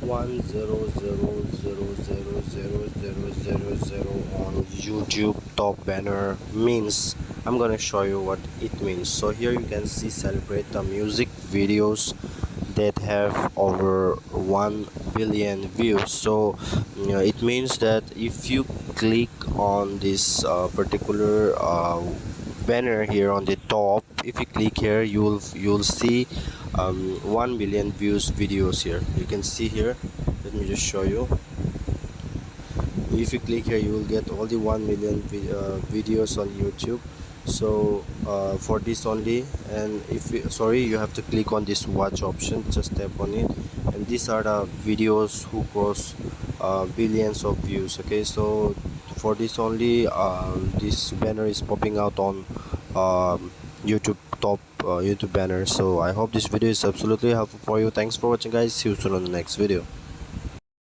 $1,000,000,000 on YouTube top banner means. I'm gonna show you what it means. So here you can see celebrate the music videos that have over 1 billion views. So it means that if you click on this particular banner here on the top, if you click here, you'll see 1 billion views videos here. You can see here, let me just show you. If you click here, you will get all the 1 million videos on YouTube. So for this only, and if you, sorry, you have to click on this watch option, just tap on it, and these are the videos who cross billions of views. Okay, so for this only, this banner is popping out on YouTube top YouTube banner. So I hope this video is absolutely helpful for you. Thanks for watching, guys. See you soon on the next video.